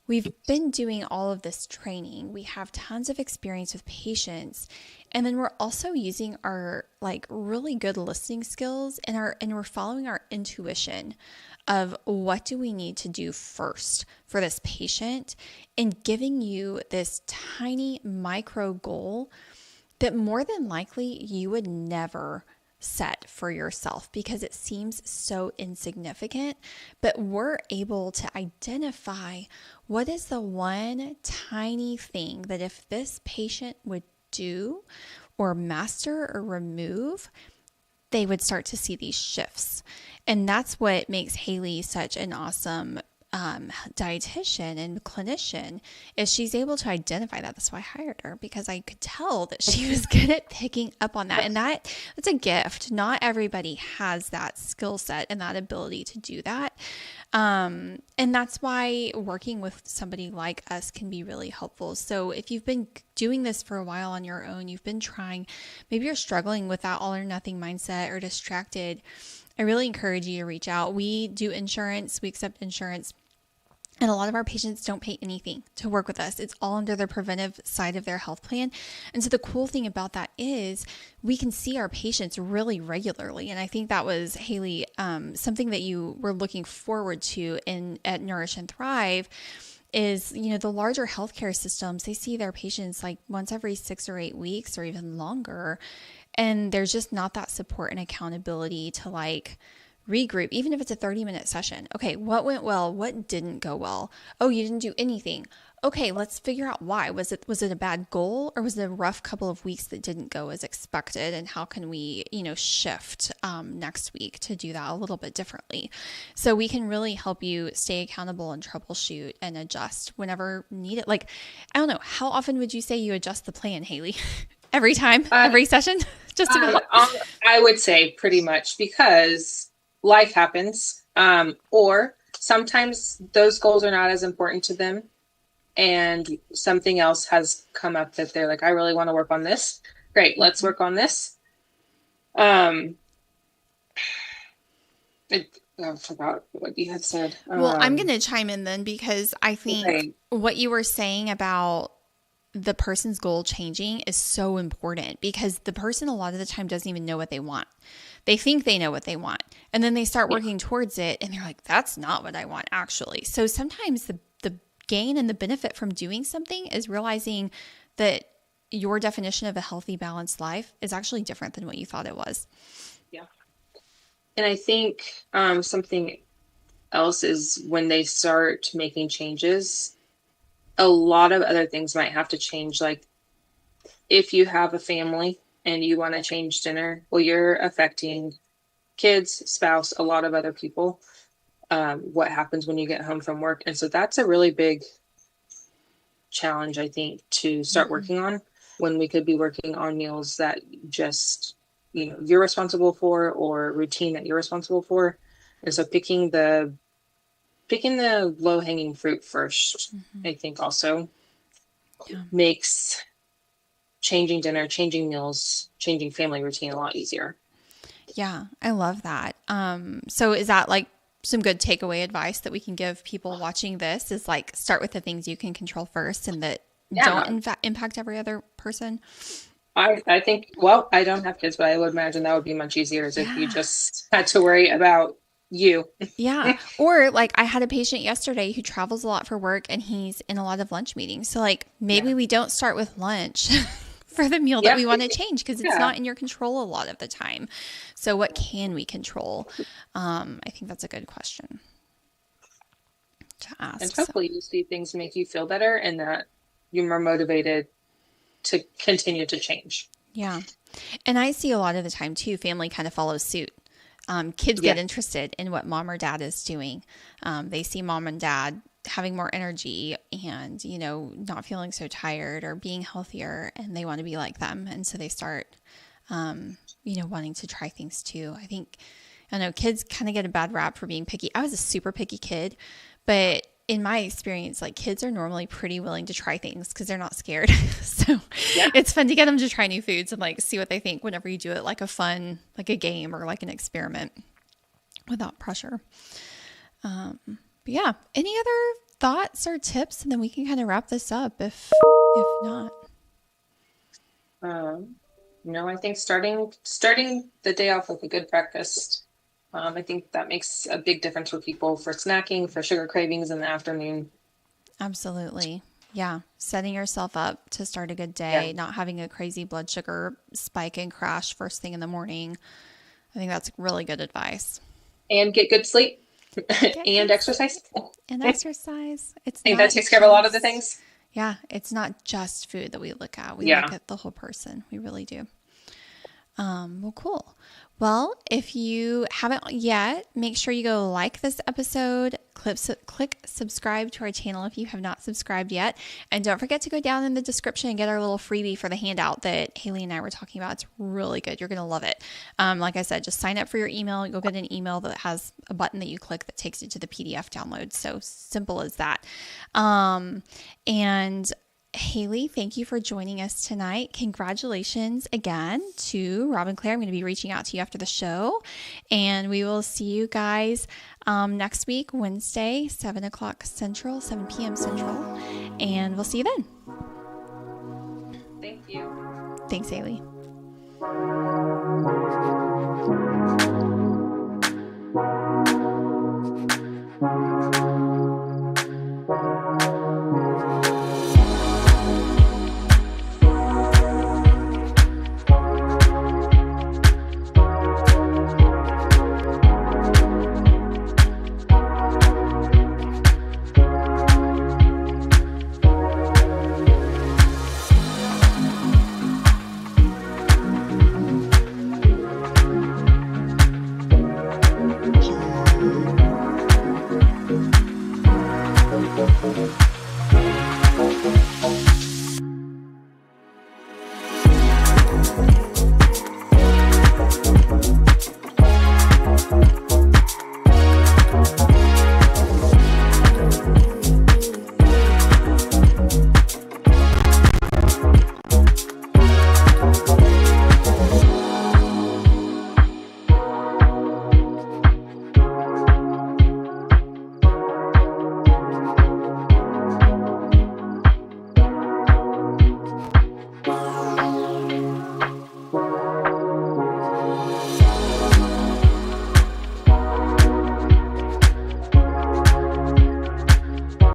we've been doing all of this training. We have tons of experience with patients. And then we're also using our like really good listening skills and we're following our intuition of what do we need to do first for this patient and giving you this tiny micro goal that more than likely you would never set for yourself because it seems so insignificant, but we're able to identify what is the one tiny thing that if this patient would do or master or remove, they would start to see these shifts. And that's what makes Haley such an awesome dietitian and clinician, is she's able to identify that. That's why I hired her, because I could tell that she was good at picking up on that. And that's a gift. Not everybody has that skill set and that ability to do that. And that's why working with somebody like us can be really helpful. So if you've been doing this for a while on your own, you've been trying, maybe you're struggling with that all or nothing mindset or distracted, I really encourage you to reach out. We do insurance, we accept insurance. And a lot of our patients don't pay anything to work with us. It's all under the preventive side of their health plan. And so the cool thing about that is we can see our patients really regularly. And I think that was, Haley, something that you were looking forward to at Nourish and Thrive is, the larger healthcare systems, they see their patients like once every 6 or 8 weeks or even longer. And there's just not that support and accountability to like regroup, even if it's a 30-minute session. Okay, what went well? What didn't go well? Oh, you didn't do anything. Okay, let's figure out why. Was it a bad goal, or was it a rough couple of weeks that didn't go as expected? And how can we, shift next week to do that a little bit differently? So we can really help you stay accountable and troubleshoot and adjust whenever needed. Like, I don't know, how often would you say you adjust the plan, Haley? Every time, every session, just about. I would say pretty much, because life happens, or sometimes those goals are not as important to them, and something else has come up that they're like, I really want to work on this. Great, let's work on this. I forgot what you had said. Well, I'm going to chime in then, because I think what you were saying about the person's goal changing is so important, because the person a lot of the time doesn't even know what they want. They think they know what they want, and then they start working towards it, and they're like, that's not what I want actually. So sometimes the gain and the benefit from doing something is realizing that your definition of a healthy, balanced life is actually different than what you thought it was. Yeah. And I think something else is when they start making changes, a lot of other things might have to change. Like if you have a family and you want to change dinner, well, you're affecting kids, spouse, a lot of other people. What happens when you get home from work. And so that's a really big challenge, I think, to start working on, when we could be working on meals that just, you're responsible for, or routine that you're responsible for. And so picking the low-hanging fruit first, I think also makes changing dinner, changing meals, changing family routine a lot easier. Yeah, I love that. So is that like some good takeaway advice that we can give people watching this, is like start with the things you can control first and that don't impact every other person? I think, well, I don't have kids, but I would imagine that would be much easier if you just had to worry about you. Yeah. Or like I had a patient yesterday who travels a lot for work, and he's in a lot of lunch meetings. So like maybe we don't start with lunch for the meal that we want to change, because it's not in your control a lot of the time. So what can we control? I think that's a good question to ask. And hopefully you see things make you feel better, and that you're more motivated to continue to change. Yeah. And I see a lot of the time too, family kind of follows suit. Kids get interested in what mom or dad is doing. They see mom and dad having more energy and, not feeling so tired or being healthier, and they want to be like them. And so they start, wanting to try things too. I know kids kind of get a bad rap for being picky. I was a super picky kid, but in my experience, like kids are normally pretty willing to try things because they're not scared. So it's fun to get them to try new foods and like see what they think whenever you do it, like a game or like an experiment without pressure. But yeah, any other thoughts or tips? And then we can kind of wrap this up if not. No, I think starting the day off with a good breakfast. I think that makes a big difference for people, for snacking, for sugar cravings in the afternoon. Absolutely. Yeah. Setting yourself up to start a good day, not having a crazy blood sugar spike and crash first thing in the morning. I think that's really good advice. And get good sleep and exercise. And exercise. I think that takes care of a lot of the things. Yeah, it's not just food that we look at. We look at the whole person. We really do. Well, cool. Well, if you haven't yet, make sure you go like this episode, click subscribe to our channel if you have not subscribed yet. And don't forget to go down in the description and get our little freebie for the handout that Haley and I were talking about. It's really good. You're going to love it. Like I said, just sign up for your email. You'll get an email that has a button that you click that takes you to the PDF download. So simple as that. And Haley, thank you for joining us tonight. Congratulations again to Rob and Claire. I'm going to be reaching out to you after the show, and we will see you guys next week, Wednesday, 7 o'clock Central, 7 p.m. Central, and we'll see you then. Thank you. Thanks, Haley.